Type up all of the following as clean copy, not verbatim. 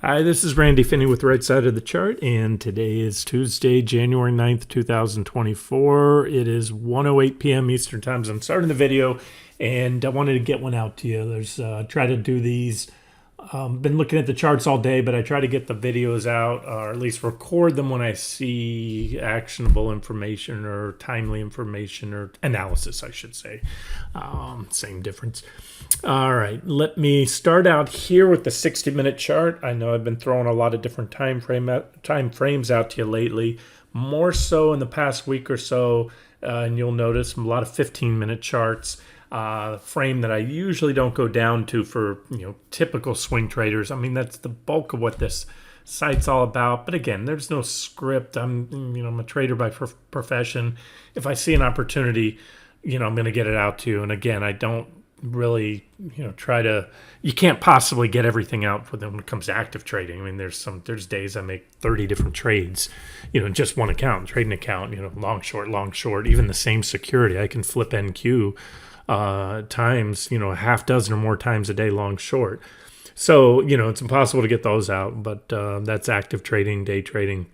Hi, this is Randy Finney with Right Side of the Chart, and today is Tuesday, January 9th, 2024. It is 1:08 p.m. Eastern Time. So I'm starting the video, and I wanted to get one out to you. Try to do these. Been looking at the charts all day, but I try to get the videos out, or at least record them when I see actionable information or timely information or analysis, I should say. Same difference. All right, let me start out here with the 60-minute chart. I know I've been throwing a lot of different time frames out to you lately, more so in the past week or so, and you'll notice a lot of 15-minute charts. Frame that I usually don't go down to for typical swing traders. I mean, that's the bulk of what this site's all about. But again, there's no script. I'm a trader by profession. If I see an opportunity, I'm going to get it out to you. And again, I don't really try to. You can't possibly get everything out for them when it comes to active trading. I mean, there's days I make 30 different trades, just one account, trading account, long short, even the same security. I can flip NQ times, a half dozen or more times a day, long short. So, it's impossible to get those out, but that's active trading, day trading.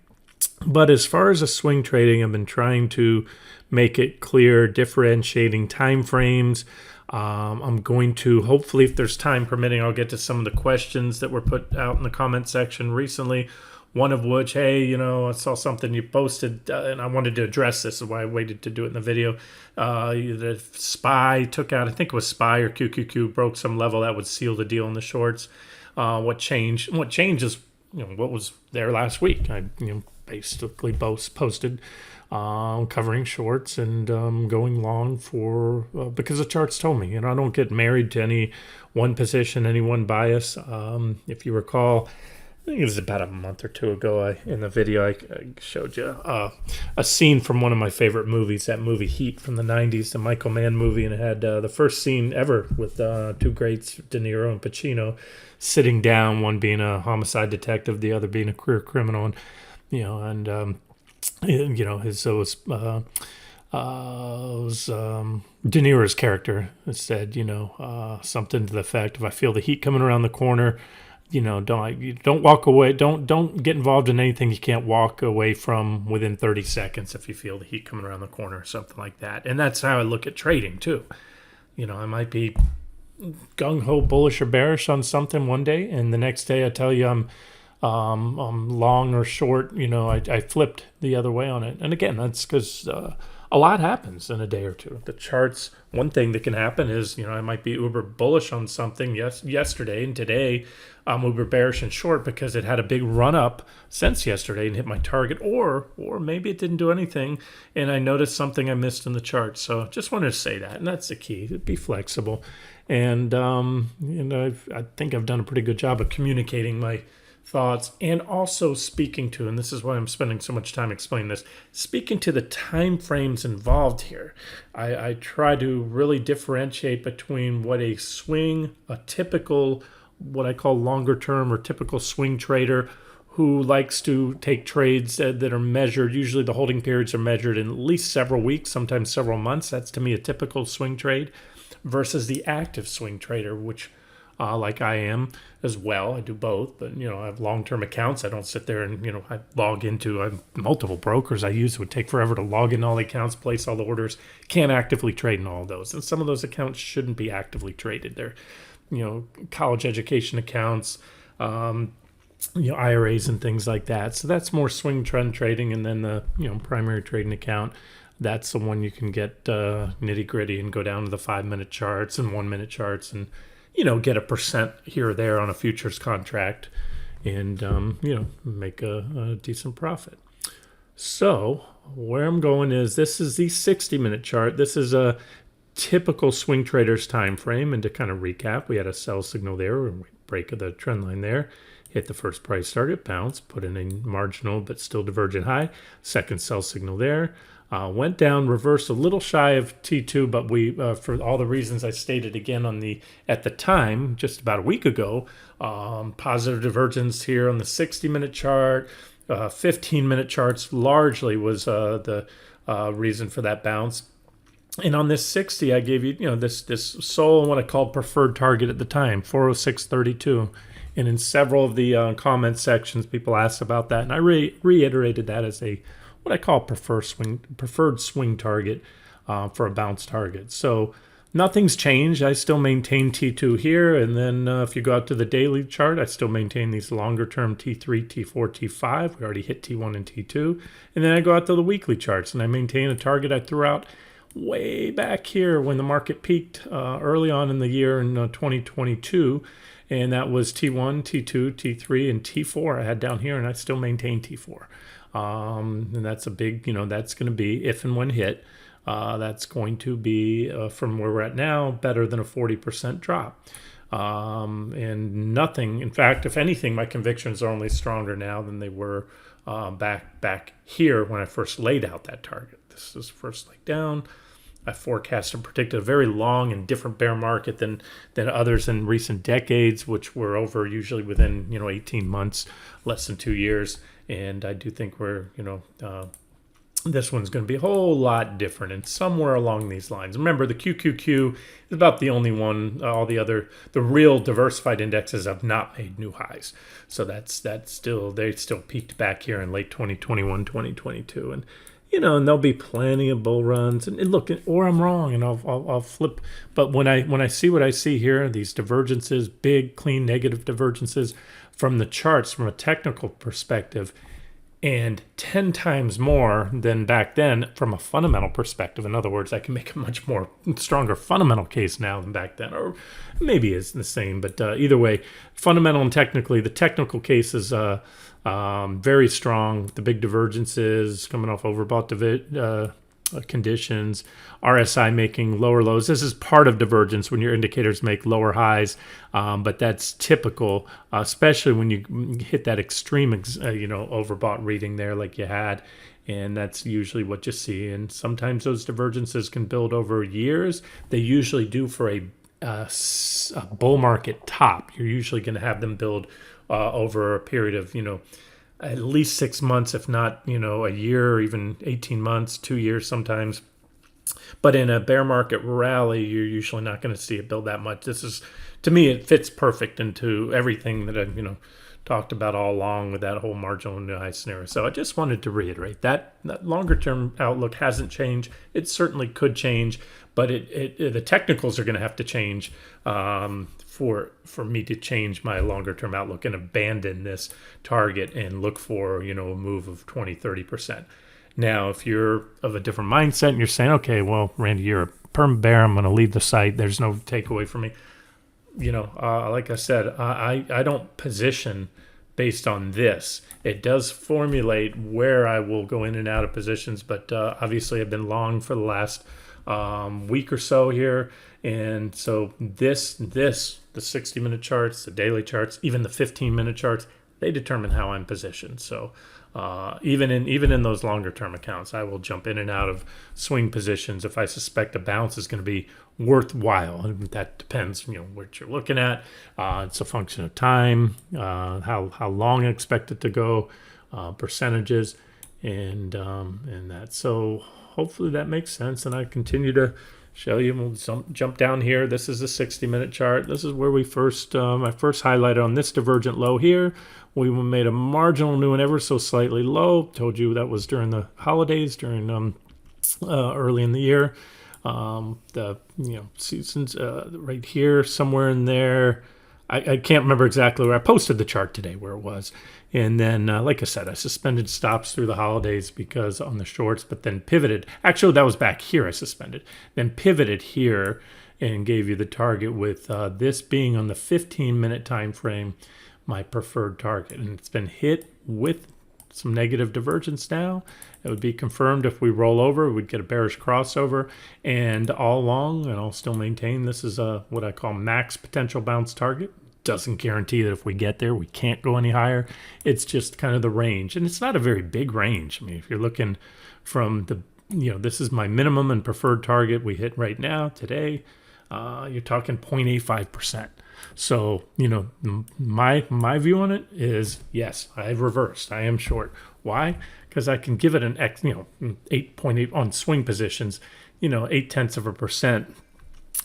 But as far as a swing trading, I've been trying to make it clear, differentiating time frames. I'm going to, hopefully, if there's time permitting, I'll get to some of the questions that were put out in the comment section recently. One of which, hey, I saw something you posted and I wanted to address this. Is why I waited to do it in the video. The SPY took out, I think it was SPY or QQQ, broke some level that would seal the deal in the shorts. What changed? What changes? What was there last week? I basically posted covering shorts and going long for because the charts told me. I don't get married to any one position, any one bias. If you recall, I think it was about a month or two ago in the video I showed you a scene from one of my favorite movies, that movie Heat from the 90s, the Michael Mann movie, and it had the first scene ever with two greats, De Niro and Pacino, sitting down, one being a homicide detective, the other being a career criminal, and De Niro's character said, something to the effect, if I feel the heat coming around the corner, don't walk away. Don't get involved in anything you can't walk away from within 30 seconds if you feel the heat coming around the corner or something like that. And that's how I look at trading too. I might be gung-ho bullish or bearish on something one day, and the next day I tell you I'm long or short. I flipped the other way on it. And again, that's because a lot happens in a day or two. The charts, one thing that can happen is, I might be uber bullish on something yesterday, and today I'm uber bearish and short because it had a big run up since yesterday and hit my target, or maybe it didn't do anything and I noticed something I missed in the chart. So just wanted to say that, and that's the key. Be flexible, and I think I've done a pretty good job of communicating my thoughts, and also speaking to, and this is why I'm spending so much time explaining this, speaking to the time frames involved here. I try to really differentiate between what a swing, a typical, what I call longer term or typical swing trader who likes to take trades that are measured. Usually the holding periods are measured in at least several weeks, sometimes several months. That's to me a typical swing trade, versus the active swing trader, which like I am as well. I do both, but I have long-term accounts. I don't sit there and I have multiple brokers I use. It would take forever to log in all the accounts, place all the orders. Can't actively trade in all of those, and some of those accounts shouldn't be actively traded. They're college education accounts, IRAs and things like that. So that's more swing trend trading, and then the primary trading account. That's the one you can get nitty gritty and go down to the 5-minute charts and 1-minute charts and get a percent here or there on a futures contract and, make a decent profit. So where I'm going is, this is the 60-minute chart. This is a typical swing trader's time frame. And to kind of recap, we had a sell signal there, break of the trend line there, hit the first price target, bounce, put in a marginal but still divergent high, second sell signal there. Went down, reversed a little shy of T2, but we, for all the reasons I stated again at the time, just about a week ago, positive divergence here on the 60-minute chart, 15-minute charts largely was the reason for that bounce. And on this 60, I gave you, this soul and what I called preferred target at the time, 406.32. And in several of the comment sections, people asked about that, and I reiterated that as a what I call preferred swing target for a bounce target. So nothing's changed. I still maintain T2 here, and then if you go out to the daily chart, I still maintain these longer term T3, T4, T5. We already hit T1 and T2. And then I go out to the weekly charts, and I maintain a target I threw out way back here when the market peaked early on in the year in 2022. And that was T1, T2, T3, and T4 I had down here, and I still maintain T4. And that's a big, that's going to be, if and when hit, that's going to be, from where we're at now, better than a 40% drop. And nothing, in fact, if anything, my convictions are only stronger now than they were back here when I first laid out that target. This is first leg down. I forecast and predicted a very long and different bear market than others in recent decades, which were over usually within 18 months, less than 2 years. And I do think we're this one's going to be a whole lot different and somewhere along these lines. Remember, the QQQ is about the only one. All the real diversified indexes have not made new highs. So they still peaked back here in late 2021, 2022, and and there'll be plenty of bull runs. And look, or I'm wrong, and I'll flip. But when I see what I see here, these divergences, big, clean, negative divergences from the charts, from a technical perspective, and 10 times more than back then from a fundamental perspective. In other words, I can make a much more stronger fundamental case now than back then, or maybe it's the same. But either way, fundamental and technically, the technical case is very strong. The big divergences coming off overbought conditions, RSI making lower lows. This is part of divergence when your indicators make lower highs, but that's typical, especially when you hit that extreme, overbought reading there like you had, and that's usually what you see. And sometimes those divergences can build over years. They usually do for a bull market top. You're usually going to have them build over a period of, at least 6 months, if not, a year, or even 18 months, 2 years sometimes. But in a bear market rally, you're usually not going to see it build that much. This is, to me, it fits perfect into everything that I've, talked about all along with that whole marginal new high scenario. So I just wanted to reiterate that longer term outlook hasn't changed. It certainly could change, but the technicals are going to have to change for me to change my longer term outlook and abandon this target and look for a move of 20-30%. Now, if you're of a different mindset and you're saying, okay, well, Randy, you're a perm bear, I'm going to leave the site, there's no takeaway for me. Like I said, I don't position based on this. It does formulate where I will go in and out of positions, but obviously I've been long for the last week or so here. And so the 60-minute charts, the daily charts, even the 15-minute charts, they determine how I'm positioned. So even in those longer term accounts, I will jump in and out of swing positions if I suspect a bounce is going to be worthwhile. And that depends, what you're looking at. It's a function of time, how long I expect it to go, percentages, and that. So hopefully that makes sense. And I continue to show you. We'll jump down here. This is a 60-minute chart. This is where we first, I first highlighted on this divergent low here. We made a marginal new and ever so slightly low. Told you that was during the holidays, during early in the year. The seasons right here, somewhere in there. I can't remember exactly where. I posted the chart today where it was. And then, like I said, I suspended stops through the holidays because on the shorts, but then pivoted. Actually, that was back here I suspended. Then pivoted here and gave you the target with this being on the 15-minute time frame, my preferred target. And it's been hit with some negative divergence now. It would be confirmed if we roll over. We'd get a bearish crossover. And all along, and I'll still maintain, this is what I call max potential bounce target. Doesn't guarantee that if we get there, we can't go any higher. It's just kind of the range. And it's not a very big range. I mean, if you're looking from the, this is my minimum and preferred target we hit right now, today, you're talking 0.85%. So, my view on it is, yes, I've reversed. I am short. Why? Because I can give it an 8.8 on swing positions, 0.8%.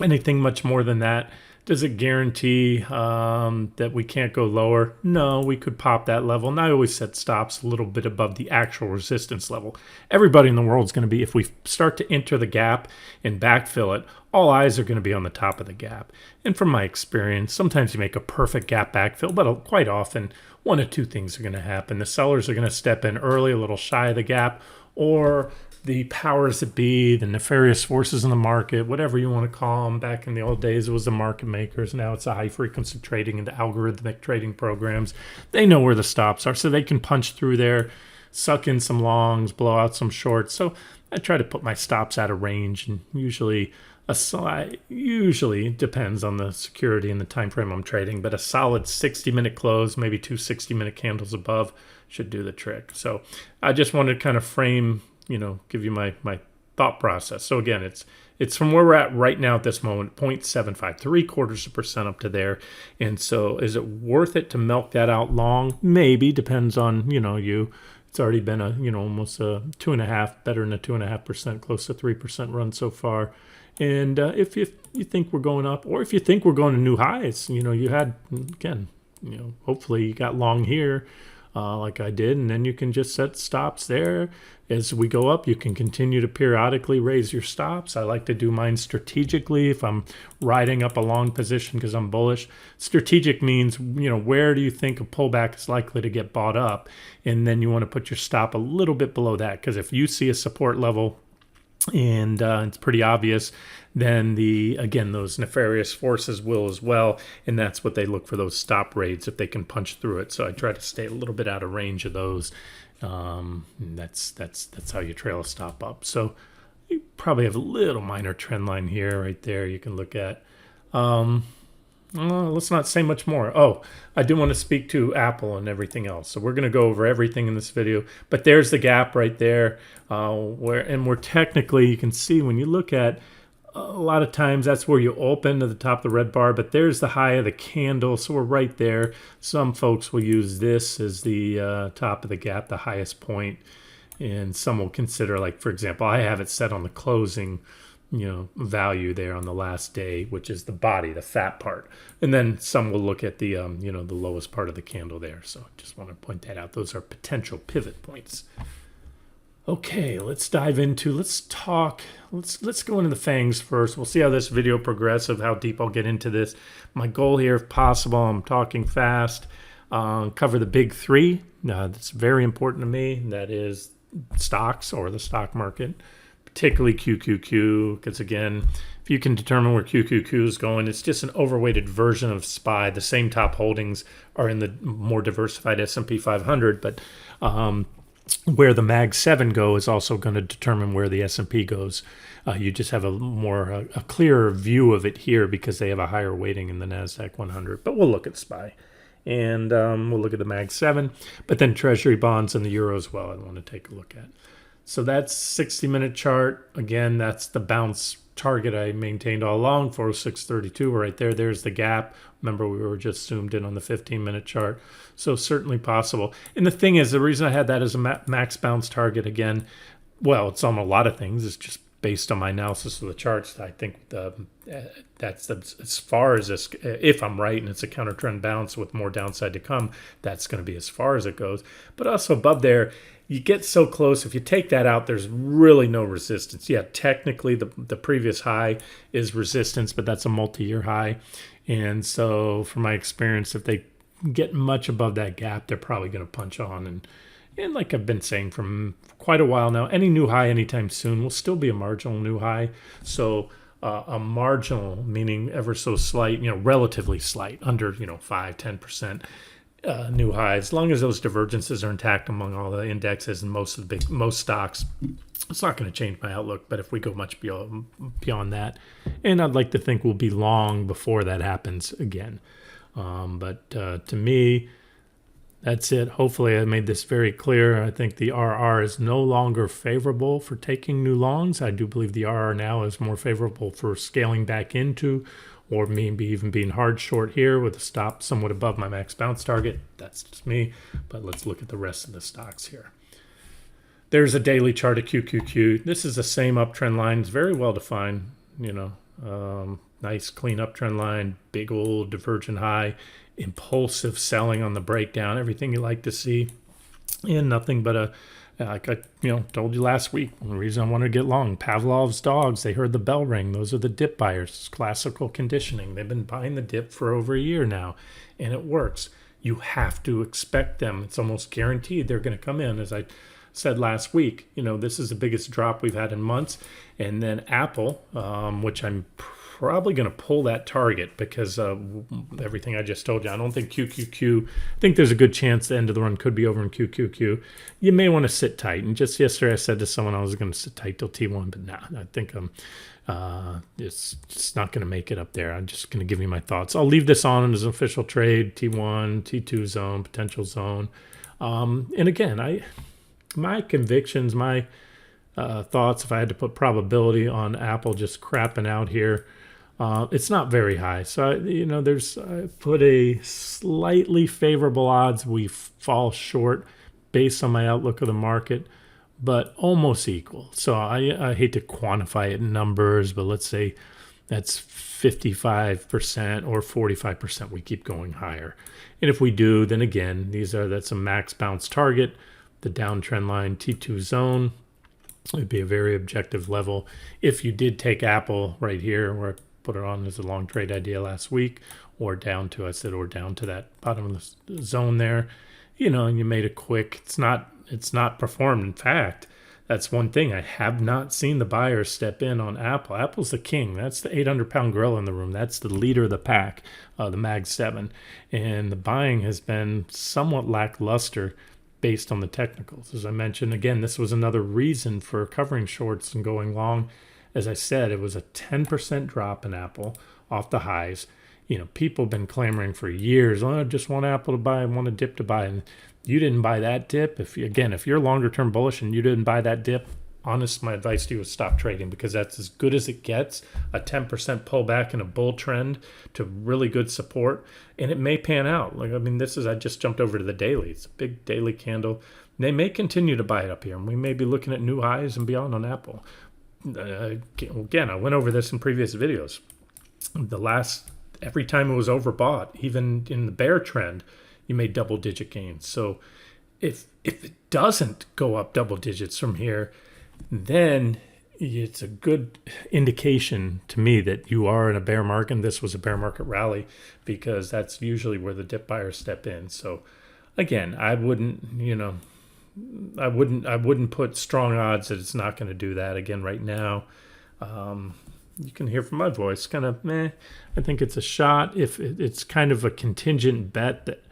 Anything much more than that, Does it guarantee that we can't go lower? No, we could pop that level. And I always set stops a little bit above the actual resistance level. Everybody in the world is going to be, if we start to enter the gap and backfill it, all eyes are going to be on the top of the gap. And from my experience, sometimes you make a perfect gap backfill, but quite often one of two things are going to happen. The sellers are going to step in early, a little shy of the gap, or the powers that be, the nefarious forces in the market, whatever you want to call them. Back in the old days, it was the market makers. Now it's the high-frequency trading and the algorithmic trading programs. They know where the stops are, so they can punch through there, suck in some longs, blow out some shorts. So I try to put my stops out of range, and usually it depends on the security and the time frame I'm trading, but a solid 60-minute close, maybe two 60-minute candles above, should do the trick. So I just wanted to kind of frame, give you my thought process. So again, it's from where we're at right now at this moment, 0.75, 3/4% up to there. And so is it worth it to milk that out long? Maybe, depends on, you. It's already been almost a 2.5, better than a 2.5%, close to 3% run so far. And if you think we're going up, or if you think we're going to new highs, you had, again, hopefully you got long here, like I did, and then you can just set stops there. As we go up, you can continue to periodically raise your stops. I like to do mine strategically if I'm riding up a long position because I'm bullish. Strategic means, where do you think a pullback is likely to get bought up? And then you want to put your stop a little bit below that, because if you see a support level and it's pretty obvious, then those nefarious forces will as well, and that's what they look for, those stop rates, if they can punch through it. So I try to stay a little bit out of range of those. That's how you trail a stop up. So you probably have a little minor trend line here, right there, you can look at. Let's not say much more. Oh, I do want to speak to Apple and everything else. So we're going to go over everything in this video. But there's the gap right there, we're technically, you can see when you look at, a lot of times that's where you open to the top of the red bar, but there's the high of the candle, so we're right there. Some folks will use this as the top of the gap, the highest point, and some will consider, like, for example, I have it set on the closing value there on the last day, which is the body, the fat part. And then some will look at the, the lowest part of the candle there. So just want to point that out. Those are potential pivot points. Okay, let's dive into, let's go into the fangs first. We'll see how this video progresses, how deep I'll get into this. My goal here, if possible, I'm talking fast, cover the big three. That's very important to me. That is stocks, or the stock market, particularly QQQ, because again, if you can determine where QQQ is going, it's just an overweighted version of SPY. The same top holdings are in the more diversified S&P 500, but where the Mag 7 go is also going to determine where the S&P goes. You just have a clearer view of it here because they have a higher weighting in the NASDAQ 100. But we'll look at SPY, and we'll look at the Mag 7, but then Treasury bonds and the Euro as well I want to take a look at. So that's 60-minute chart. Again, that's the bounce target I maintained all along, 406.32 right there. There's the gap. Remember, we were just zoomed in on the 15-minute chart. So certainly possible. And the thing is, the reason I had that as a max bounce target, again, well, it's on a lot of things. It's just based on my analysis of the charts. I think that's as far as this, if I'm right and it's a counter trend bounce with more downside to come, that's going to be as far as it goes. But also above there, you get so close. If you take that out, there's really no resistance. Yeah, technically the previous high is resistance, but that's a multi-year high. And so from my experience, if they get much above that gap, they're probably going to punch on. And like I've been saying from quite a while now, any new high anytime soon will still be a marginal new high. So a marginal, meaning ever so slight, relatively slight, under 5-10%. New highs, as long as those divergences are intact among all the indexes and most stocks, it's not going to change my outlook. But if we go much beyond that, and I'd like to think we'll be long before that happens again. But to me, that's it. Hopefully I made this very clear. I think the RR is no longer favorable for taking new longs. I do believe the RR now is more favorable for scaling back into, or maybe even being hard short here with a stop somewhat above my max bounce target. That's just me, but let's look at the rest of the stocks here. There's a daily chart of QQQ. This is the same uptrend line. It's very well defined, nice clean uptrend line, big old divergent high, impulsive selling on the breakdown, everything you like to see, and nothing but a like I told you last week, the reason I wanted to get long, Pavlov's dogs, they heard the bell ring. Those are the dip buyers. It's classical conditioning. They've been buying the dip for over a year now, and it works. You have to expect them. It's almost guaranteed they're going to come in. As I said last week, this is the biggest drop we've had in months. And then Apple, which I'm probably going to pull that target because everything I just told you. I don't think QQQ. I think there's a good chance the end of the run could be over in QQQ. You may want to sit tight. And just yesterday I said to someone I was going to sit tight till T1, but I think it's not going to make it up there. I'm just going to give you my thoughts. I'll leave this on as an official trade, T1, T2 zone, potential zone. And again, my convictions, my thoughts, if I had to put probability on Apple just crapping out here, it's not very high. So, I put a slightly favorable odds we fall short based on my outlook of the market, but almost equal. So I hate to quantify it in numbers, but let's say that's 55% or 45% we keep going higher. And if we do, then again, that's a max bounce target, the downtrend line T2 zone. It'd be a very objective level. If you did take Apple right here, where I put it on as a long trade idea last week, or down to that bottom of the zone there, and you made it quick, it's not performed. In fact, that's one thing. I have not seen the buyers step in on Apple. Apple's the king. That's the 800-pound gorilla in the room. That's the leader of the pack, the Mag 7. And the buying has been somewhat lackluster based on the technicals. As I mentioned, again, this was another reason for covering shorts and going long. As I said, it was a 10% drop in Apple off the highs. People have been clamoring for years, I just want Apple to buy, I want a dip to buy. And you didn't buy that dip. If you're longer term bullish and you didn't buy that dip, my advice to you is stop trading, because that's as good as it gets. A 10% pullback in a bull trend to really good support, and it may pan out. I just jumped over to the daily. It's a big daily candle. They may continue to buy it up here, and we may be looking at new highs and beyond on Apple. Again, I went over this in previous videos. Every time it was overbought, even in the bear trend, you made double-digit gains. So if it doesn't go up double digits from here, then it's a good indication to me that you are in a bear market, and this was a bear market rally, because that's usually where the dip buyers step in. So again, I wouldn't put strong odds that it's not going to do that again right now. You can hear from my voice, kind of meh. I think it's a shot. If it's kind of a contingent bet that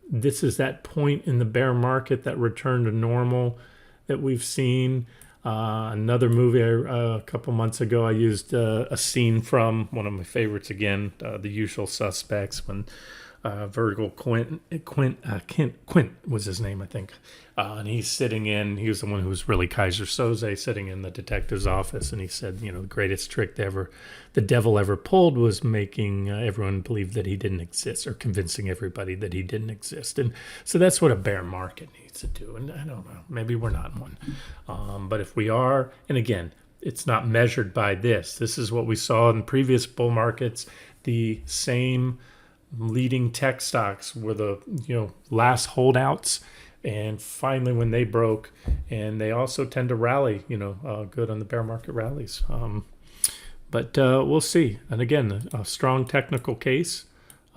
this is that point in the bear market, that return to normal that we've seen. Another movie a couple months ago, I used a scene from one of my favorites again, The Usual Suspects, when Virgil Quint was his name, I think. And he was the one who was really Kaiser Soze, sitting in the detective's office. And he said, the greatest trick the devil ever pulled was making everyone believe that he didn't exist, or convincing everybody that he didn't exist. And so that's what a bear market needs to do. And I don't know, maybe we're not in one. But if we are, and again, it's not measured by this. This is what we saw in previous bull markets. The same leading tech stocks were the last holdouts, and finally when they broke, and they also tend to rally good on the bear market rallies, but we'll see. And again, a strong technical case.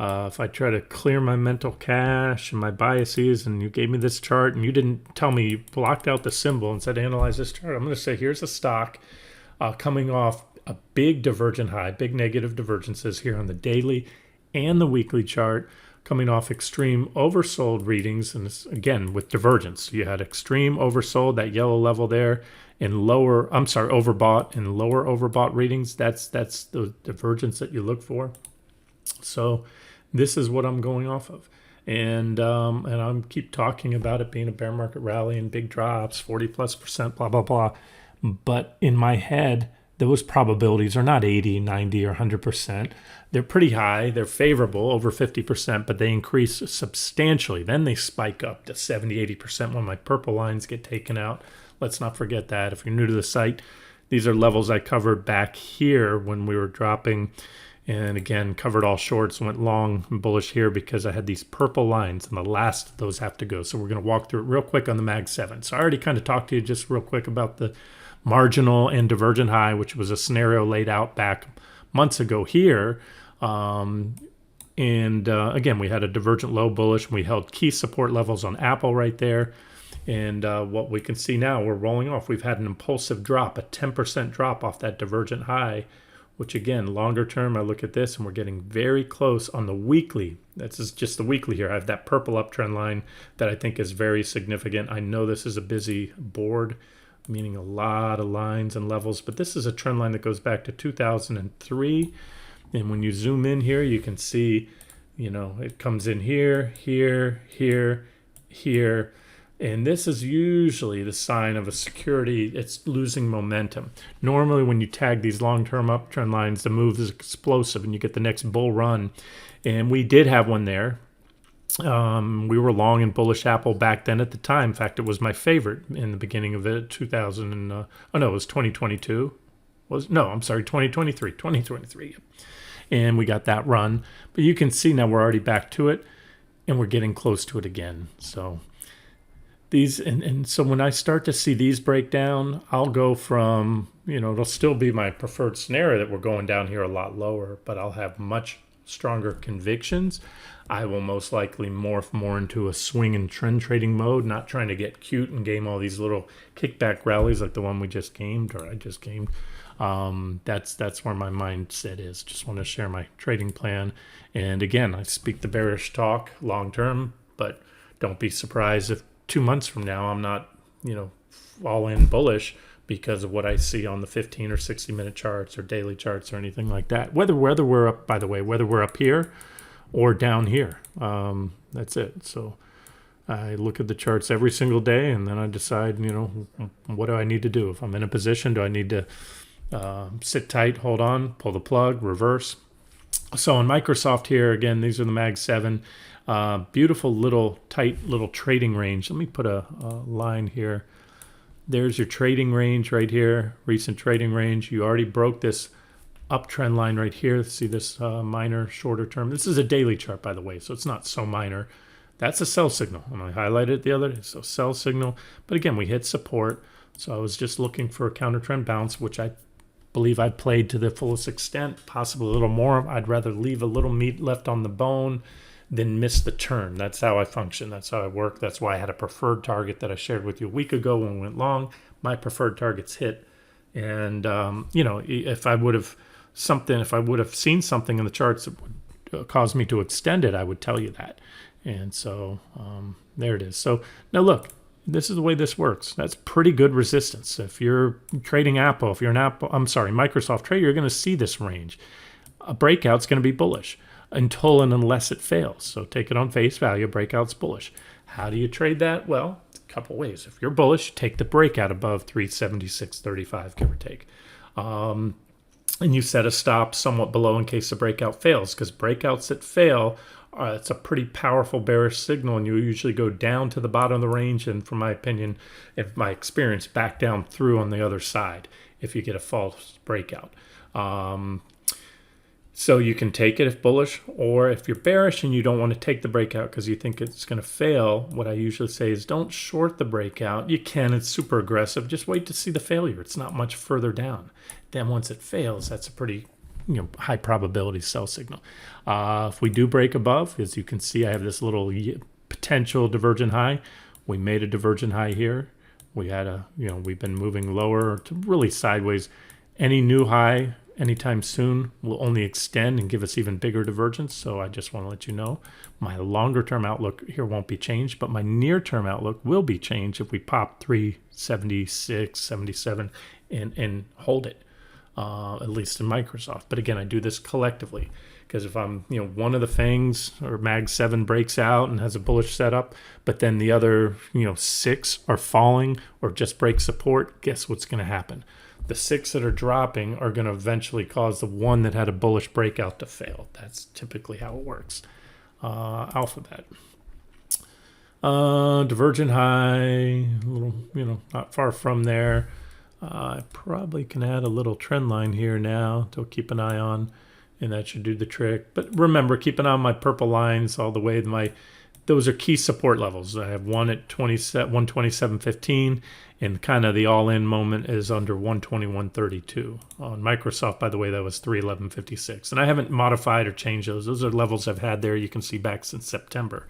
If I try to clear my mental cache and my biases, and you gave me this chart and you didn't tell me, you blocked out the symbol and said analyze this chart, I'm going to say here's a stock coming off a big divergent high, big negative divergences here on the daily and the weekly chart, coming off extreme oversold readings. And this, again, with divergence, you had extreme oversold, that yellow level there, and overbought and lower overbought readings. That's the divergence that you look for. So this is what I'm going off of. And I'm keep talking about it being a bear market rally and big drops, 40+%, blah, blah, blah. But in my head, those probabilities are not 80, 90, or 100%. They're pretty high. They're favorable, over 50%, but they increase substantially. Then they spike up to 70, 80% when my purple lines get taken out. Let's not forget that. If you're new to the site, These are levels I covered back here when we were dropping, and again, covered all shorts, went long and bullish here because I had these purple lines, and the last of those have to go. So we're going to walk through it real quick on the Mag 7. So I already kind of talked to you just real quick about the marginal and divergent high, which was a scenario laid out back months ago here. Again, we had a divergent low bullish. We held key support levels on Apple right there. And what we can see now, we're rolling off. We've had an impulsive drop, a 10% drop off that divergent high, which again, longer term, I look at this and we're getting very close on the weekly. That's just the weekly here. I have that purple uptrend line that I think is very significant. I know this is a busy board, meaning a lot of lines and levels, but this is a trend line that goes back to 2003. And when you zoom in here, you can see, it comes in here, here, here, here. And this is usually the sign of a security. It's losing momentum. Normally, when you tag these long-term uptrend lines, the move is explosive and you get the next bull run. And we did have one there. We were long and bullish Apple back then at the time. In fact, it was my favorite in the beginning of it, 2000. It was 2022. 2023. And we got that run. But you can see now we're already back to it and we're getting close to it again. So these, and so when I start to see these break down, I'll go from, it'll still be my preferred scenario that we're going down here a lot lower, but I'll have much stronger convictions. I will most likely morph more into a swing and trend trading mode, not trying to get cute and game all these little kickback rallies like the one we just gamed, or I just gamed. That's where my mindset is. Just want to share my trading plan. And again, I speak the bearish talk long term, but don't be surprised if 2 months from now I'm not, all in bullish because of what I see on the 15 or 60-minute charts or daily charts or anything like that. Whether we're up, by the way, whether we're up here or down here, that's it. So I look at the charts every single day, and then I decide, what do I need to do? If I'm in a position, do I need to sit tight, hold on, pull the plug, reverse? So on Microsoft here, again, these are the Mag 7. Beautiful little tight little trading range. Let me put a line here. There's your trading range right here, recent trading range. You already broke this uptrend line right here. See this minor shorter term. This is a daily chart, by the way, so it's not so minor. That's a sell signal, and I highlighted it the other day, so sell signal. But again, we hit support, so I was just looking for a counter trend bounce, which I believe I played to the fullest extent, possibly a little more. I'd rather leave a little meat left on the bone than miss the turn. That's how I function. That's how I work. That's why I had a preferred target that I shared with you a week ago when we went long. My preferred targets hit. And, if I would have seen something in the charts that would cause me to extend it, I would tell you that. And so there it is. So now look, this is the way this works. That's pretty good resistance. If you're trading Apple, if you're an Microsoft trader, you're going to see this range. A breakout's going to be bullish until and unless it fails. So take it on face value, breakout's bullish. How do you trade that? Well, a couple ways. If you're bullish, take the breakout above 376.35, give or take. And you set a stop somewhat below in case the breakout fails, because breakouts that fail, it's a pretty powerful bearish signal, and you usually go down to the bottom of the range, and from my opinion, in my experience, back down through on the other side if you get a false breakout. So you can take it if bullish, or if you're bearish and you don't want to take the breakout because you think it's going to fail, what I usually say is don't short the breakout. You can, it's super aggressive. Just wait to see the failure. It's not much further down. Then once it fails, that's a pretty high probability sell signal. If we do break above, as you can see, I have this little potential divergent high. We made a divergent high here. We had we've been moving lower to really sideways. Any new high anytime soon will only extend and give us even bigger divergence. So I just want to let you know my longer term outlook here won't be changed, but my near term outlook will be changed if we pop 376, 77 and hold it, at least in Microsoft. But again, I do this collectively because if I'm, one of the FANGs or Mag 7 breaks out and has a bullish setup, but then the other, 6 are falling or just break support, guess what's going to happen? The 6 that are dropping are going to eventually cause the one that had a bullish breakout to fail. That's typically how it works. Alphabet. Divergent high, a little, not far from there. I probably can add a little trend line here now to keep an eye on, and that should do the trick. But remember, keep an eye on my purple lines all the way to those are key support levels. I have one at 127.15, and kind of the all-in moment is under 121.32. On Microsoft, by the way, that was 311.56. And I haven't modified or changed those. Those are levels I've had there. You can see back since September.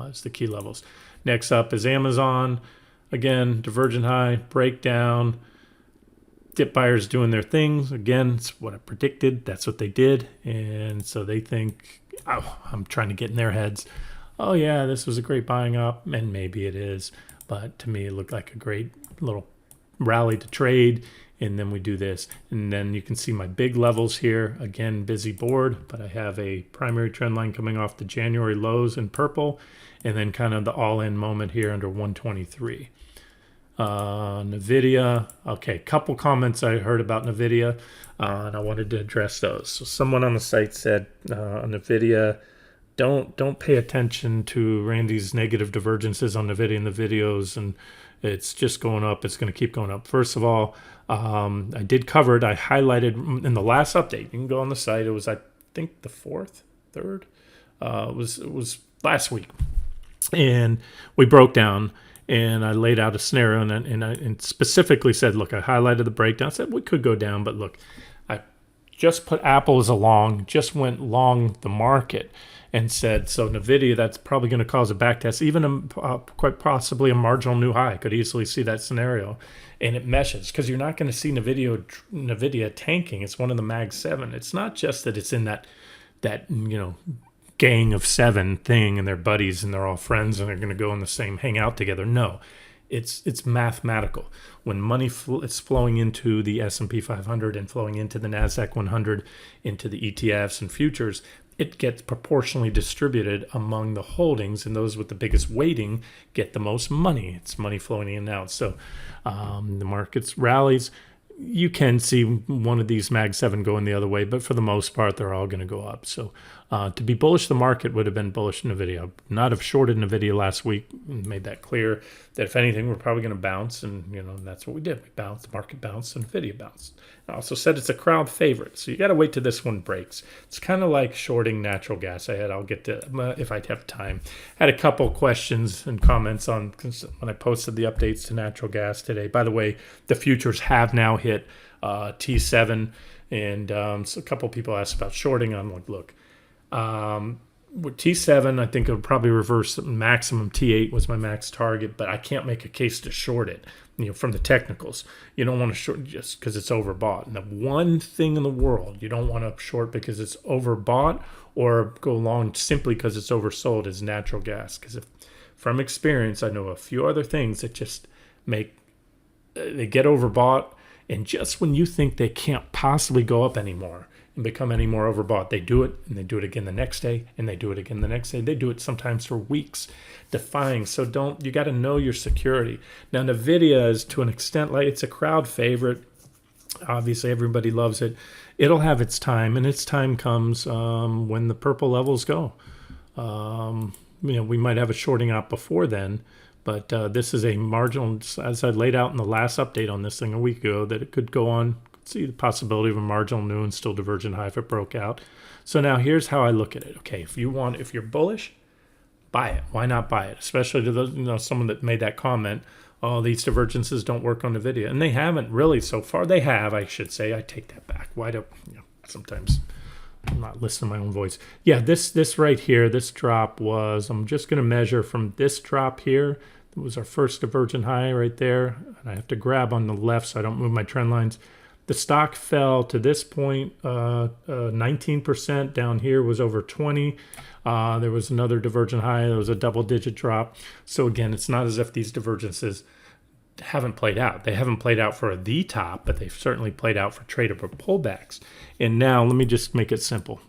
It's the key levels. Next up is Amazon. Again, divergent high, breakdown. Dip buyers doing their things. Again, it's what I predicted. That's what they did. And so they think, oh, I'm trying to get in their heads. Oh, yeah, this was a great buying up. And maybe it is. But to me, it looked like a great little rally to trade. And then we do this. And then you can see my big levels here. Again, busy board. But I have a primary trend line coming off the January lows in purple. And then kind of the all-in moment here under 123. NVIDIA. Okay, couple comments I heard about NVIDIA, and I wanted to address those. So someone on the site said NVIDIA, don't pay attention to Randy's negative divergences on NVIDIA in the videos, and it's just going up. It's going to keep going up. First of all, I did cover it. I highlighted in the last update. You can go on the site. It was, I think, the third. It was last week, and we broke down. And I laid out a scenario and specifically said, look, I highlighted the breakdown. I said we could go down, but look, I just put Apple as a long, just went long the market and said, so NVIDIA, that's probably going to cause a backtest, even quite possibly a marginal new high. I could easily see that scenario. And it meshes because you're not going to see NVIDIA tanking. It's one of the Mag 7. It's not just that it's in that gang of 7 thing and they're buddies and they're all friends and they're going to go in the same hangout together. No, it's mathematical. When money is flowing into the S&P 500 and flowing into the NASDAQ 100, into the ETFs and futures, it gets proportionally distributed among the holdings, and those with the biggest weighting get the most money. It's money flowing in and out. So the markets rallies. You can see one of these Mag 7 going the other way, but for the most part, they're all going to go up. So to be bullish, the market would have been bullish NVIDIA. Not have shorted NVIDIA last week. Made that clear that if anything, we're probably going to bounce, and that's what we did. We bounced, the market bounced, and NVIDIA bounced. I also said it's a crowd favorite, so you got to wait till this one breaks. It's kind of like shorting natural gas. I'll get to if I have time. Had a couple questions and comments on when I posted the updates to natural gas today. By the way, the futures have now hit T7, and so a couple people asked about shorting. I'm like, look, with T7, I think it would probably reverse maximum. T8 was my max target, but I can't make a case to short it. From the technicals, you don't want to short just because it's overbought. And the one thing in the world you don't want to short because it's overbought or go long simply because it's oversold is natural gas. Because from experience, I know a few other things that just they get overbought, and just when you think they can't possibly go up anymore and become any more overbought, they do it, and they do it again the next day, and they do it again the next day. They do it sometimes for weeks, defying. So you got to know your security. Now, NVIDIA is to an extent like it's a crowd favorite. Obviously, everybody loves it. It'll have its time, and its time comes when the purple levels go. We might have a shorting out before then, but this is a marginal, as I laid out in the last update on this thing a week ago, that it could go on. See the possibility of a marginal new and still divergent high if it broke out. So now here's how I look at it. Okay, if you're bullish, buy it. Why not buy it? Especially to those, someone that made that comment, oh, these divergences don't work on NVIDIA. And they haven't really so far. They have, I should say. I take that back. Why do sometimes I'm not listening to my own voice. Yeah, this right here, this drop was, I'm just going to measure from this drop here. It was our first divergent high right there. And I have to grab on the left so I don't move my trend lines. The stock fell to this point, 19%. Down here was over 20. There was another divergent high. There was a double-digit drop. So again, it's not as if these divergences haven't played out. They haven't played out for the top, but they've certainly played out for tradable pullbacks. And now let me just make it simple.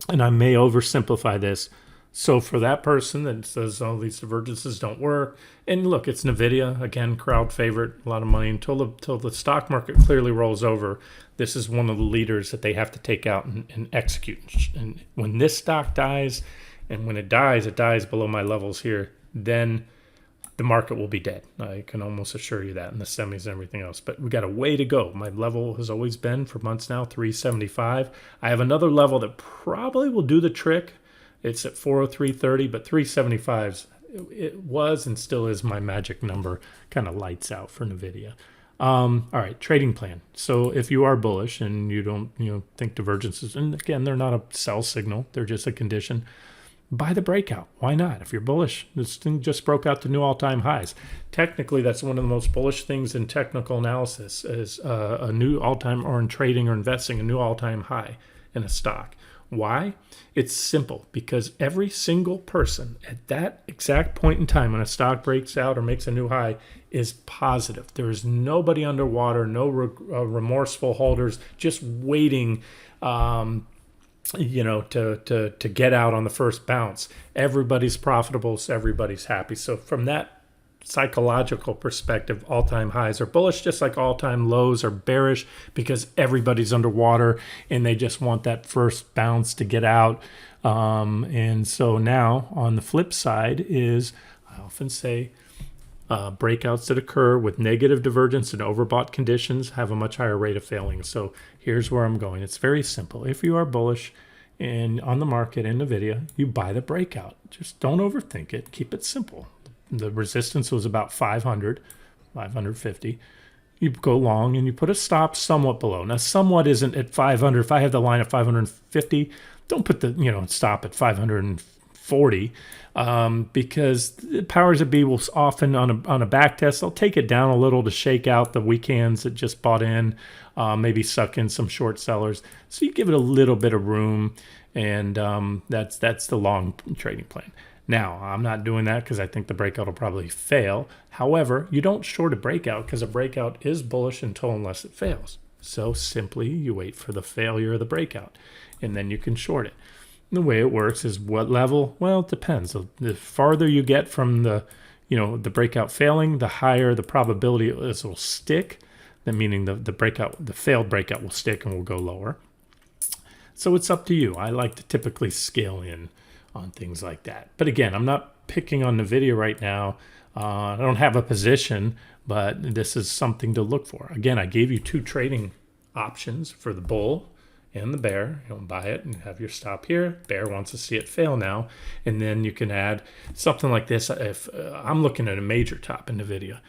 And I may oversimplify this. So for that person that says, oh, these divergences don't work, and look, it's NVIDIA, again, crowd favorite, a lot of money, until the stock market clearly rolls over. This is one of the leaders that they have to take out and execute. And when this stock dies, and when it dies below my levels here, then the market will be dead. I can almost assure you that, in the semis and everything else. But we got a way to go. My level has always been, for months now, 375. I have another level that probably will do the trick. It's at 403.30, but 375's it was and still is my magic number. Kind of lights out for NVIDIA. All right, trading plan. So if you are bullish and you don't think divergences, and again, they're not a sell signal, they're just a condition, buy the breakout. Why not? If you're bullish, this thing just broke out to new all-time highs. Technically, that's one of the most bullish things in technical analysis, is a new all-time, or in trading or investing, a new all-time high in a stock. Why? It's simple, because every single person at that exact point in time when a stock breaks out or makes a new high is positive. There is nobody underwater, no remorseful holders, just waiting to get out on the first bounce. Everybody's profitable, so everybody's happy. So from that psychological perspective, all-time highs are bullish, just like all-time lows are bearish, because everybody's underwater and they just want that first bounce to get out. And so now on the flip side is, I often say, breakouts that occur with negative divergence and overbought conditions have a much higher rate of failing. So here's where I'm going. It's very simple. If you are bullish and on the market in NVIDIA, you buy the breakout. Just don't overthink it. Keep it simple. The resistance was about 500, 550. You go long and you put a stop somewhat below. Now, somewhat isn't at 500. If I have the line at 550, don't put the stop at 540, because the powers that be will often on a back test, they'll take it down a little to shake out the weak hands that just bought in, maybe suck in some short sellers. So you give it a little bit of room, and that's the long trading plan. Now, I'm not doing that because I think the breakout will probably fail. However, you don't short a breakout, because a breakout is bullish unless it fails. So simply you wait for the failure of the breakout, and then you can short it. And the way it works is what level? Well, it depends. The farther you get from the breakout failing, the higher the probability it will stick. That meaning the failed breakout will stick and will go lower. So it's up to you. I like to typically scale in on things like that. But again, I'm not picking on NVIDIA right now. I don't have a position, but this is something to look for. Again, I gave you two trading options for the bull and the bear. You don't buy it and have your stop here. Bear wants to see it fail now. And then you can add something like this. If I'm looking at a major top in NVIDIA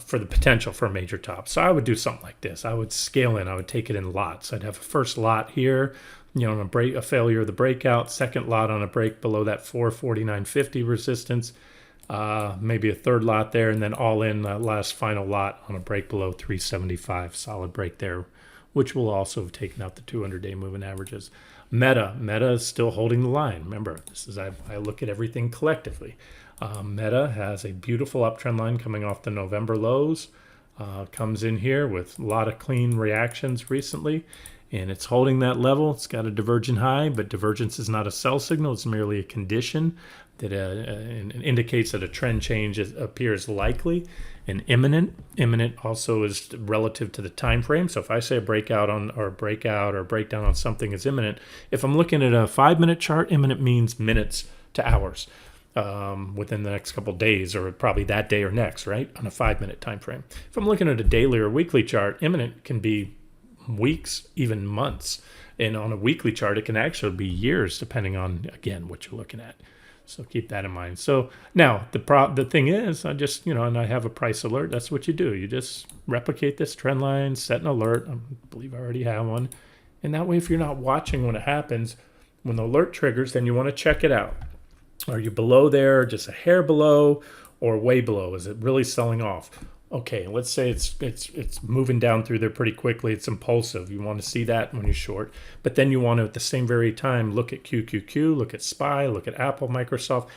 for the potential for a major top. So I would do something like this. I would scale in. I would take it in lots. I'd have a first lot here, on a failure of the breakout, second lot on a break below that 449.50 resistance, maybe a third lot there, and then all in last final lot on a break below 375, solid break there, which will also have taken out the 200-day moving averages. Meta is still holding the line. Remember, I look at everything collectively. Meta has a beautiful uptrend line coming off the November lows, comes in here with a lot of clean reactions recently, and it's holding that level. It's got a divergent high, but divergence is not a sell signal. It's merely a condition that indicates that a trend change appears likely and imminent. Imminent also is relative to the time frame. So if I say a breakout or a breakdown on something is imminent, if I'm looking at a 5-minute chart, imminent means minutes to hours within the next couple of days, or probably that day or next, right, on a 5-minute time frame. If I'm looking at a daily or weekly chart, imminent can be weeks, even months. And on a weekly chart, it can actually be years, depending on, again, what you're looking at. So keep that in mind. So now the thing is, I just, and I have a price alert. That's what you do. You just replicate this trend line, set an alert. I believe I already have one. And that way, if you're not watching when it happens, when the alert triggers, then you want to check it out. Are you below there, just a hair below, or way below? Is it really selling off? Okay, let's say it's moving down through there pretty quickly. It's impulsive. You want to see that when you're short. But then you want to, at the same very time, look at QQQ, look at SPY, look at Apple, Microsoft.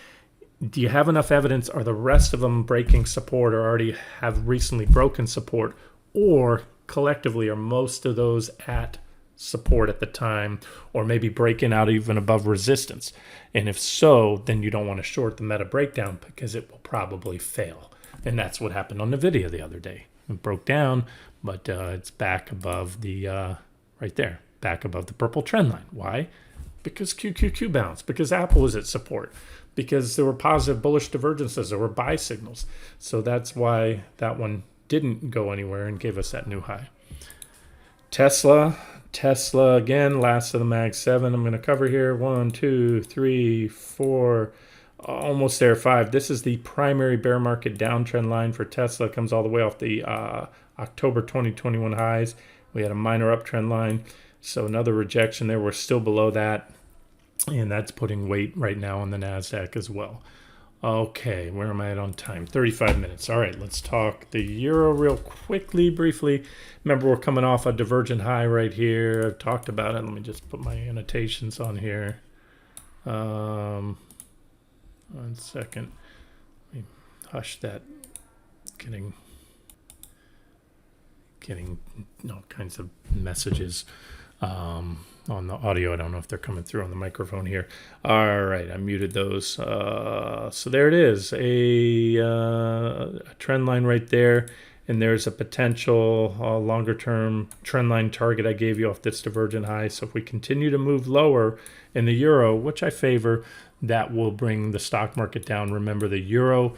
Do you have enough evidence? Are the rest of them breaking support, or already have recently broken support? Or collectively, are most of those at support at the time, or maybe breaking out even above resistance? And if so, then you don't want to short the meta breakdown, because it will probably fail. And that's what happened on NVIDIA the other day. It broke down, but it's back above the, right there, back above the purple trend line. Why? Because QQQ bounced, because Apple was at support. because there were positive bullish divergences. There were buy signals. So that's why that one didn't go anywhere and gave us that new high. Tesla again, last of the Mag 7. I'm going to cover here. 1, 2, 3, 4, almost there, 5. This is the primary bear market downtrend line for Tesla. It comes all the way off the October 2021 highs. We had a minor uptrend line. So another rejection there. We're still below that. And that's putting weight right now on the NASDAQ as well. Okay, where am I at on time? 35 minutes. All right, let's talk the euro real quickly, briefly. Remember, we're coming off a divergent high right here. I've talked about it. Let me just put my annotations on here. 1 second. Let me hush that. Getting all kinds of messages on the audio. I don't know if they're coming through on the microphone here. All right, I muted those. So there it is, a trend line right there, and there's a potential longer term trend line target I gave you off this divergent high. So if we continue to move lower in the euro, which I favor, that will bring the stock market down. Remember, the euro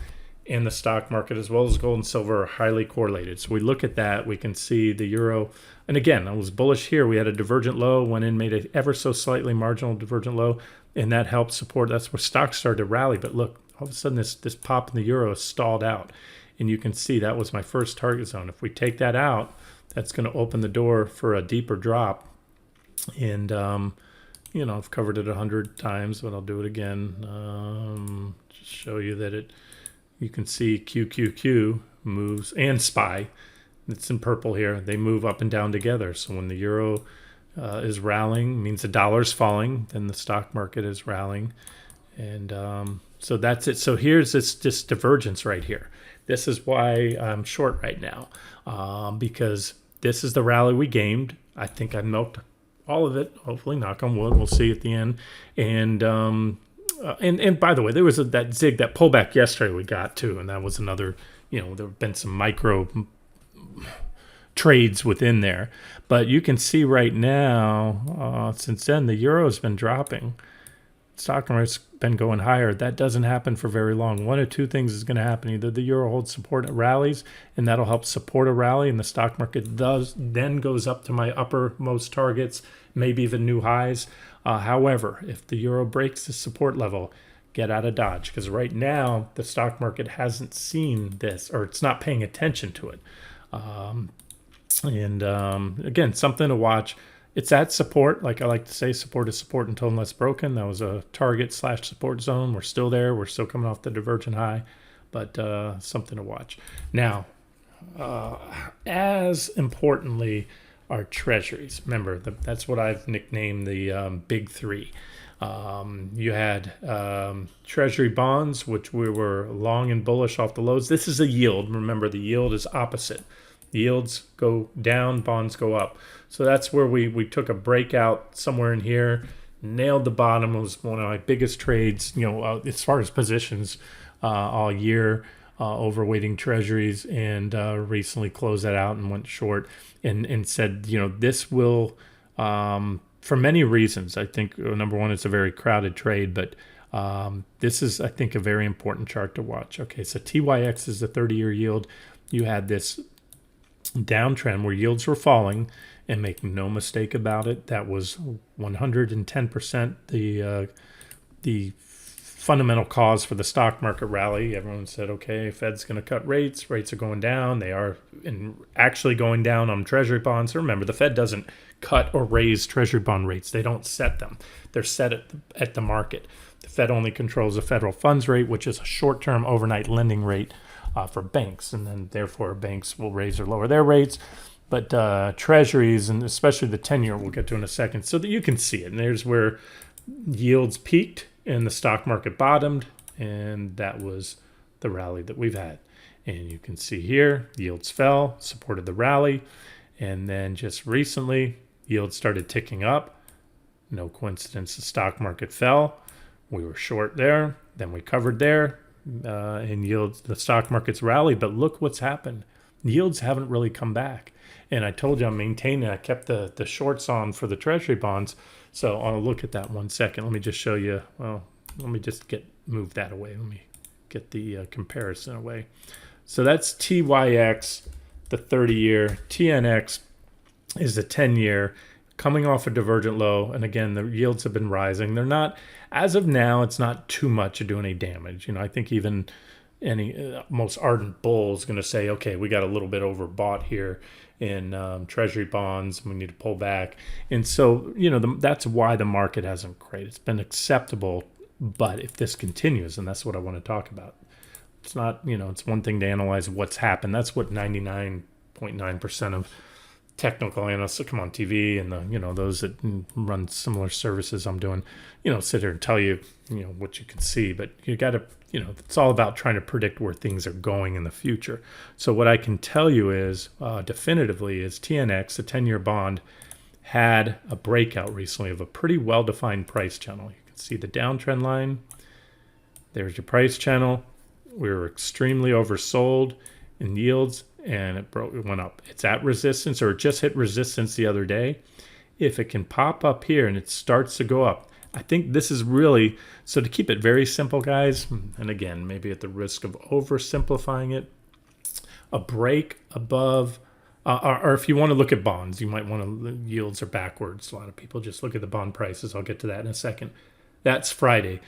and the stock market, as well as gold and silver, are highly correlated. So we look at that, we can see the euro. And again, I was bullish here. We had a divergent low, went in, made an ever so slightly marginal divergent low, and that helped support. That's where stocks started to rally. But look, all of a sudden this pop in the euro is stalled out. And you can see that was my first target zone. If we take that out, that's going to open the door for a deeper drop. And, I've covered it 100 times, but I'll do it again. Just show you that you can see QQQ moves, and SPY. It's in purple here. They move up and down together. So when the euro is rallying, means the dollar's falling, then the stock market is rallying. And so that's it. So here's this divergence right here. This is why I'm short right now, because this is the rally we gamed. I think I milked all of it. Hopefully, knock on wood. We'll see at the end. And by the way, there was that zig, that pullback yesterday we got too, and that was another. There have been some micro trades within there, but you can see right now, since then the euro has been dropping. Stock market's been going higher. That doesn't happen for very long. One of two things is going to happen: either the euro holds support, it rallies, and that'll help support a rally, and the stock market then goes up to my uppermost targets, maybe even new highs. However, if the euro breaks the support level, get out of Dodge, because right now the stock market hasn't seen this, or it's not paying attention to it. Again, something to watch. It's at support. Like I like to say, support is support until unless broken. That was a target/support zone. We're still there. We're still coming off the divergent high, but something to watch. Now, as importantly, are treasuries. Remember, that's what I've nicknamed the big three. You had treasury bonds, which we were long and bullish off the lows. This is a yield. Remember, the yield is opposite. Yields go down, bonds go up. So that's where we took a breakout somewhere in here, nailed the bottom. It was one of my biggest trades, as far as positions all year, overweighting treasuries, and recently closed that out and went short and said, this will, for many reasons, I think, number one, it's a very crowded trade, but this is, I think, a very important chart to watch. Okay, so TYX is the 30-year yield. You had this downtrend where yields were falling, and make no mistake about it, that was 110% the fundamental cause for the stock market rally. Everyone said, okay, Fed's going to cut rates. Rates are going down. They are actually going down on treasury bonds. So remember, the Fed doesn't cut or raise treasury bond rates. They don't set them. They're set at the market. The Fed only controls the federal funds rate, which is a short-term overnight lending rate for banks, and then therefore banks will raise or lower their rates. But treasuries, and especially the 10-year, we'll get to in a second, so that you can see it. And there's where yields peaked and the stock market bottomed, and that was the rally that we've had. And you can see here, yields fell, supported the rally, and then just recently, yields started ticking up. No coincidence, the stock market fell. We were short there, then we covered there, and yields, the stock market's rallied. But look what's happened. Yields haven't really come back. And I told you I'm maintaining, I kept the shorts on for the treasury bonds. So I'll look at that 1 second. Let me just show you. Well, let me just get move that away. Let me get the comparison away. So that's TYX, the 30-year. TNX is the 10-year, coming off a divergent low. And again, the yields have been rising. They're not, as of now, it's not too much to do any damage. I think even any most ardent bull is going to say, okay, we got a little bit overbought here in treasury bonds. We need to pull back. And so, that's why the market hasn't created. It's been acceptable. But if this continues, and that's what I want to talk about, it's not, it's one thing to analyze what's happened. That's what 99.9% of technical analysts that come on TV and those that run similar services I'm doing, sit here and tell you, what you can see. But you got to, it's all about trying to predict where things are going in the future. So what I can tell you is definitively is TNX, the 10-year bond, had a breakout recently of a pretty well-defined price channel. You can see the downtrend line. There's your price channel. We were extremely oversold in yields, and it went up. It's at resistance, or it just hit resistance the other day. If it can pop up here and it starts to go up, I think this is really, so to keep it very simple, guys, and again, maybe at the risk of oversimplifying it, a break above, or if you want to look at bonds, you might want to, yields are backwards. A lot of people just look at the bond prices. I'll get to that in a second. That's Friday.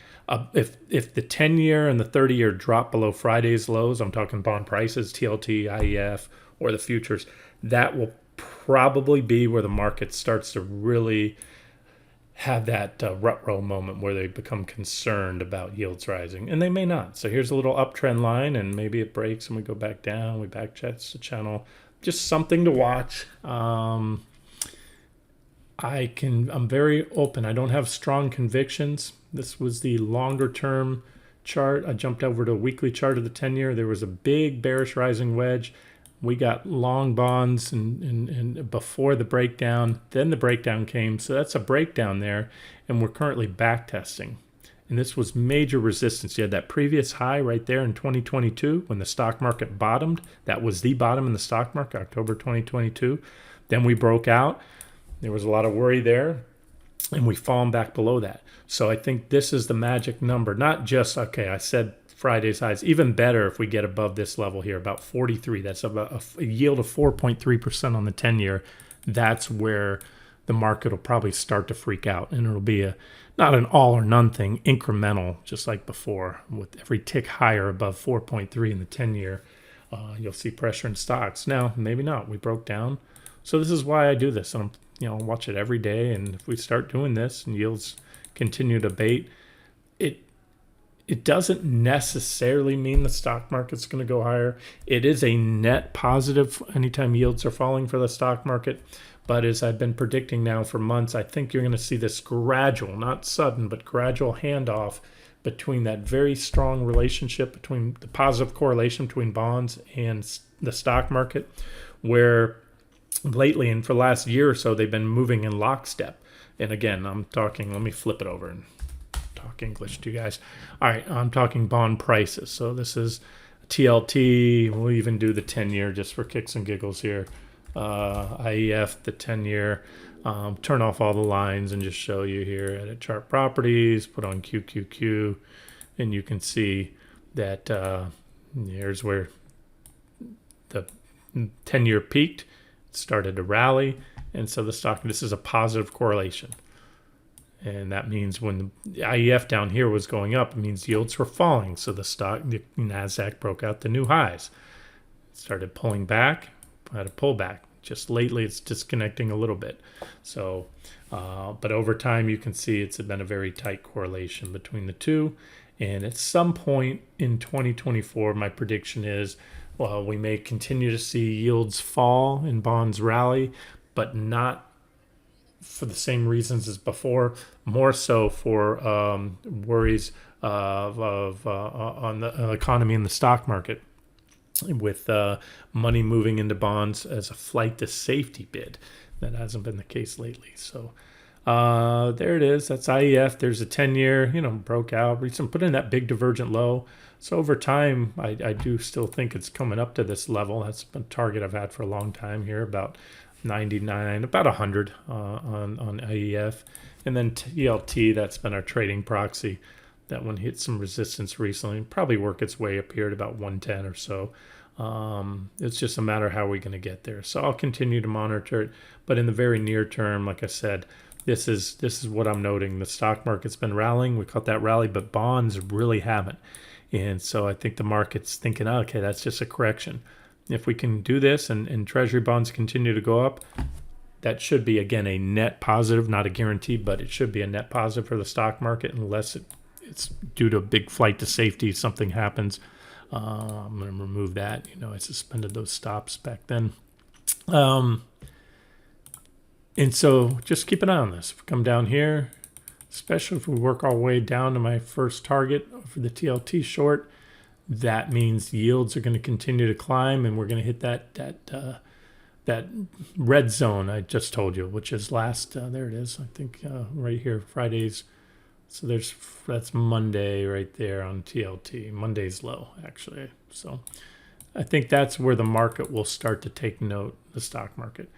If the 10-year and the 30-year drop below Friday's lows, I'm talking bond prices, TLT, IEF, or the futures, that will probably be where the market starts to really have that rut-row moment where they become concerned about yields rising, and they may not. So here's a little uptrend line, and maybe it breaks and we go back down, we back test the channel. Just something to watch. I'm very open. I don't have strong convictions. This was the longer term chart. I jumped over to a weekly chart of the 10-year. There was a big bearish rising wedge. We got long bonds and before the breakdown, then the breakdown came. So that's a breakdown there, and we're currently back testing. And this was major resistance. You had that previous high right there in 2022 when the stock market bottomed. That was the bottom in the stock market, October 2022. Then we broke out. There was a lot of worry there, and we've fallen back below that. So I think this is the magic number, not just, okay, I said Friday's highs, even better if we get above this level here, about 43. That's about a yield of 4.3% on the 10-year. That's where the market will probably start to freak out, and it'll be not an all or none thing, incremental, just like before. With every tick higher above 4.3 in the 10-year, you'll see pressure in stocks. Now, maybe not. We broke down. So this is why I do this. And I'm, watch it every day. And if we start doing this and yields continue to abate, it doesn't necessarily mean the stock market's going to go higher. It is a net positive anytime yields are falling for the stock market. But as I've been predicting now for months, I think you're going to see this gradual, not sudden, but gradual handoff between that very strong relationship between the positive correlation between bonds and the stock market, where lately and for the last year or so, they've been moving in lockstep. And again, I'm talking, let me flip it over and talk English to you guys. All right, I'm talking bond prices. So this is TLT. We'll even do the 10-year just for kicks and giggles here. IEF, the 10-year. Turn off all the lines and just show you here. Edit chart properties, put on QQQ, and you can see that here's where the 10-year peaked. It started to rally, and so the stock, this is a positive correlation. And that means when the IEF down here was going up, it means yields were falling. So the NASDAQ broke out the new highs. It started pulling back, had a pullback. Just lately, it's disconnecting a little bit. So, but over time, you can see it's been a very tight correlation between the two. And at some point in 2024, my prediction is, well, we may continue to see yields fall and bonds rally, but not for the same reasons as before, more so for worries on the economy and the stock market, with money moving into bonds as a flight to safety bid. That hasn't been the case lately. So there it is. That's IEF. There's a 10-year, broke out, put in that big divergent low. So over time, I do still think it's coming up to this level. That's been a target I've had for a long time here, about 99, about 100 on IEF. And then TLT, that's been our trading proxy. That one hit some resistance recently. Probably work its way up here at about 110 or so. It's just a matter of how we're going to get there. So I'll continue to monitor it. But in the very near term, like I said, this is what I'm noting. The stock market's been rallying. We caught that rally, but bonds really haven't. And so I think the market's thinking, oh, okay, that's just a correction. If we can do this and treasury bonds continue to go up, that should be, again, a net positive, not a guarantee, but it should be a net positive for the stock market unless it's due to a big flight to safety, something happens. I'm going to remove that. I suspended those stops back then. And so just keep an eye on this. If we come down here, especially if we work our way down to my first target for the TLT short, that means yields are going to continue to climb, and we're going to hit that red zone I just told you, which is there it is, I think, right here, Fridays. So that's Monday right there on TLT. Monday's low, actually. So I think that's where the market will start to take note, the stock market.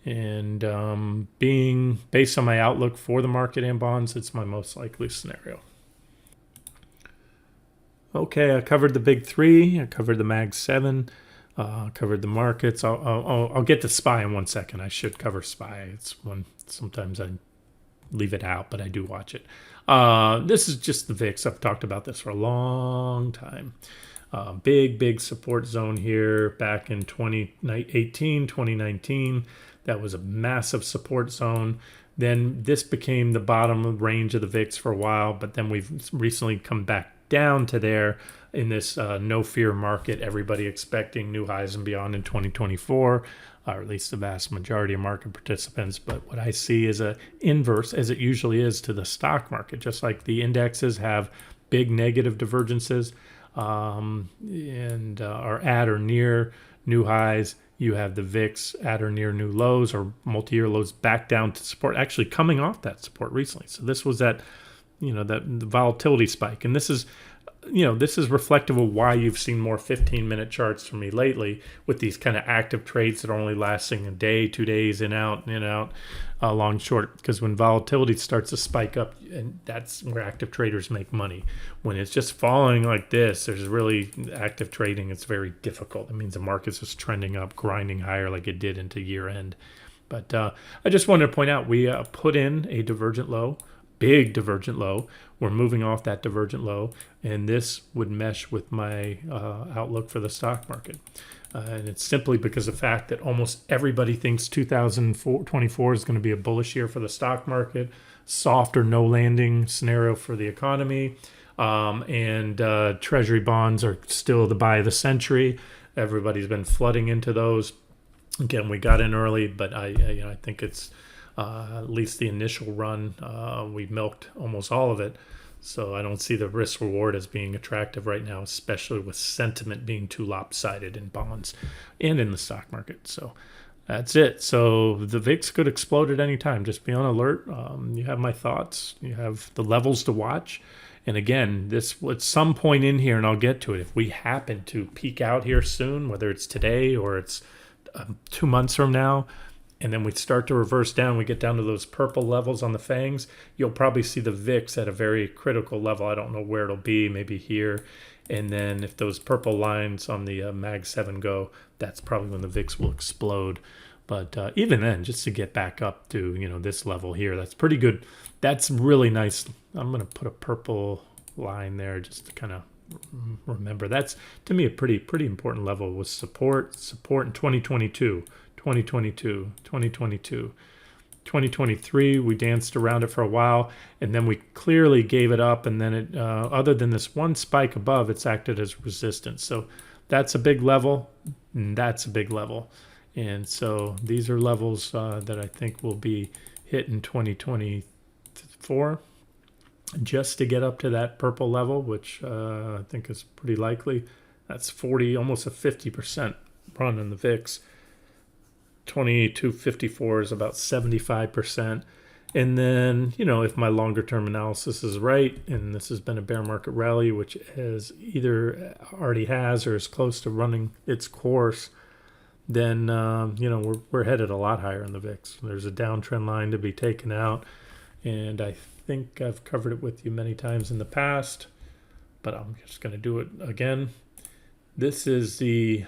And being based on my outlook for the market and bonds, it's my most likely scenario. Okay, I covered the big three. I covered the Mag 7. Covered the markets. I'll get to SPY in 1 second. I should cover SPY. It's one. Sometimes I leave it out, but I do watch it. This is just the VIX. I've talked about this for a long time. Big support zone here back in 2018, 2019. That was a massive support zone. Then this became the bottom range of the VIX for a while, but then we've recently come back down to there in this no fear market, everybody expecting new highs and beyond in 2024, or at least the vast majority of market participants. But what I see is a inverse, as it usually is to the stock market. Just like the indexes have big negative divergences and are at or near new highs, you have the VIX at or near new lows or multi-year lows back down to support, actually coming off that support recently. So this was that the volatility spike. And this is reflective of why you've seen more 15-minute charts from me lately with these kind of active trades that are only lasting a day, 2 days, in out, long, short. Because when volatility starts to spike up, and that's where active traders make money. When it's just falling like this, there's really active trading. It's very difficult. It means the market's just trending up, grinding higher like it did into year end. But I just wanted to point out, we put in a divergent low, big divergent low. We're moving off that divergent low, and this would mesh with my outlook for the stock market. And it's simply because of the fact that almost everybody thinks 2024 is going to be a bullish year for the stock market, soft or no landing scenario for the economy, and treasury bonds are still the buy of the century. Everybody's been flooding into those. Again, we got in early, but I think it's at least the initial run, we've milked almost all of it. So I don't see the risk reward as being attractive right now, especially with sentiment being too lopsided in bonds and in the stock market. So that's it. So the VIX could explode at any time. Just be on alert. You have my thoughts. You have the levels to watch. And again, this at some point in here, and I'll get to it, if we happen to peak out here soon, whether it's today or it's 2 months from now, and then we start to reverse down, we get down to those purple levels on the fangs, you'll probably see the VIX at a very critical level. I don't know where it'll be, maybe here. And then if those purple lines on the Mag 7 go, that's probably when the VIX will explode. But even then, just to get back up to this level here, that's pretty good. That's really nice. I'm going to put a purple line there just to kind of remember. That's, to me, a pretty important level was support in 2022. 2023, we danced around it for a while, and then we clearly gave it up, and then it other than this one spike above, it's acted as resistance. So that's a big level, and that's a big level. And so these are levels that I think will be hit in 2024 just to get up to that purple level, which I think is pretty likely. That's 40, almost a 50% run in the VIX. 2254 is about 75%. And then, if my longer term analysis is right, and this has been a bear market rally, which has either already has or is close to running its course, then, we're headed a lot higher in the VIX. There's a downtrend line to be taken out. And I think I've covered it with you many times in the past, but I'm just going to do it again. This is the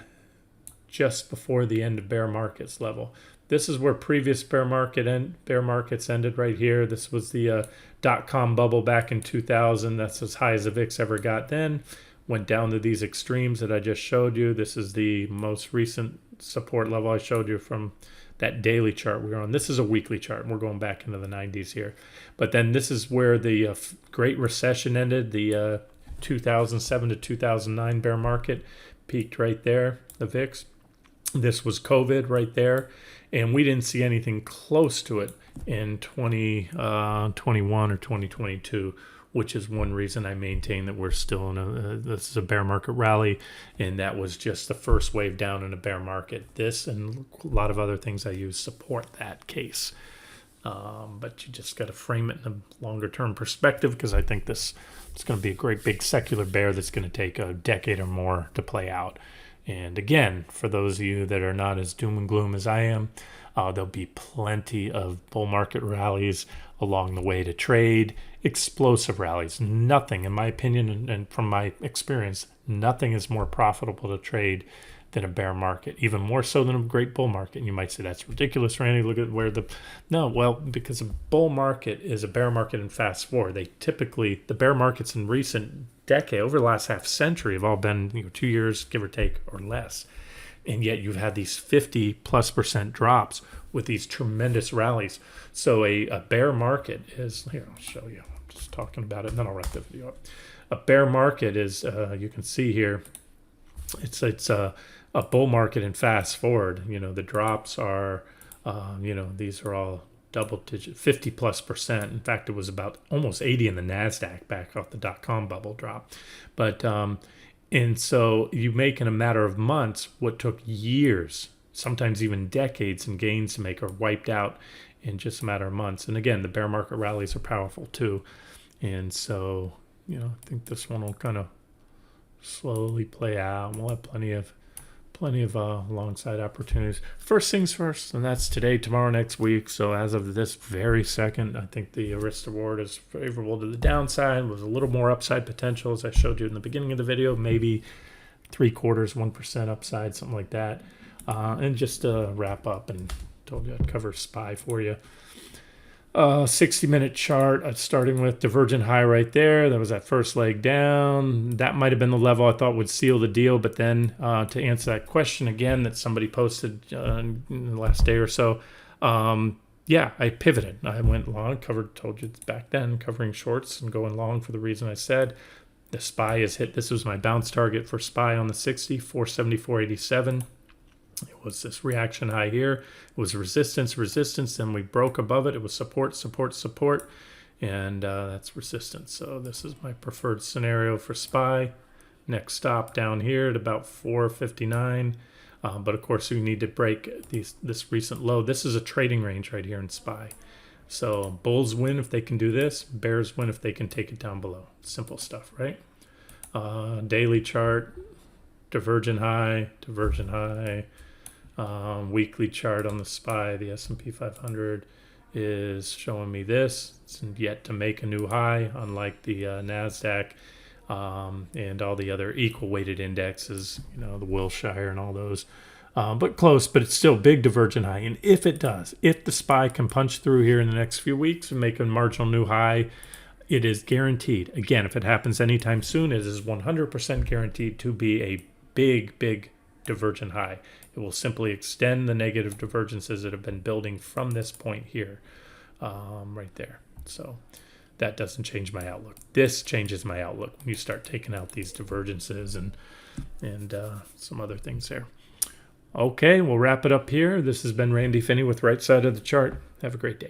just before the end of bear markets level. This is where previous bear markets ended right here. This was the dot-com bubble back in 2000. That's as high as the VIX ever got then. Went down to these extremes that I just showed you. This is the most recent support level I showed you from that daily chart we were on. This is a weekly chart. We're going back into the 90s here. But then this is where the Great Recession ended. The 2007 to 2009 bear market peaked right there, the VIX. This was COVID right there. And we didn't see anything close to it in 2021 or 2022, which is one reason I maintain that we're still in this is a bear market rally, and that was just the first wave down in a bear market. This and a lot of other things I use support that case. But you just got to frame it in a longer term perspective, because I think it's going to be a great big secular bear that's going to take a decade or more to play out. And again, for those of you that are not as doom and gloom as I am, there'll be plenty of bull market rallies along the way to trade, explosive rallies. Nothing, in my opinion, and from my experience, nothing is more profitable to trade than a bear market, even more so than a great bull market. And you might say, that's ridiculous, Randy. Look at where because a bull market is a bear market in fast forward. They typically, the bear markets in recent decade, over the last half century, have all been 2 years, give or take, or less. And yet you've had these 50+% drops with these tremendous rallies. So a bear market is, here, I'll show you. I'm just talking about it, and then I'll wrap the video up. A bear market is, you can see here, it's a bull market in fast forward. The drops are, these are all double digit, 50+%. In fact, it was about almost 80 in the NASDAQ back off the dot-com bubble drop. But, and so you make in a matter of months what took years, sometimes even decades in gains to make, are wiped out in just a matter of months. And again, the bear market rallies are powerful too. And so, I think this one will kind of slowly play out. We'll have plenty of long side opportunities. First things first, and that's today, tomorrow, next week. So as of this very second, I think the risk reward is favorable to the downside, with a little more upside potential, as I showed you in the beginning of the video, maybe 0.75%, 1% upside, something like that. And just to wrap up, and told you I'd cover SPY for you. 60-minute chart, starting with divergent high right there. That was that first leg down. That might have been the level I thought would seal the deal. But then to answer that question again that somebody posted in the last day or so, I pivoted. I went long, told you back then, covering shorts and going long for the reason I said. The SPY is hit. This was my bounce target for SPY on the 60, 474.87. It was this reaction high here. It was resistance, then we broke above it. It was support, and that's resistance. So this is my preferred scenario for SPY. Next stop down here at about 459. But of course, you need to break this recent low. This is a trading range right here in SPY. So bulls win if they can do this. Bears win if they can take it down below. Simple stuff, right? Daily chart, divergent high. Weekly chart on the SPY, the S&P 500 is showing me this. It's yet to make a new high, unlike the NASDAQ and all the other equal weighted indexes, the Wilshire and all those. But close, but it's still big divergent high. And if it does, if the SPY can punch through here in the next few weeks and make a marginal new high, it is guaranteed. Again, if it happens anytime soon, it is 100% guaranteed to be a big divergent high. It will simply extend the negative divergences that have been building from this point here, right there. So that doesn't change my outlook. This changes my outlook when you start taking out these divergences and some other things there. Okay, we'll wrap it up here. This has been Randy Finney with Right Side of the Chart. Have a great day.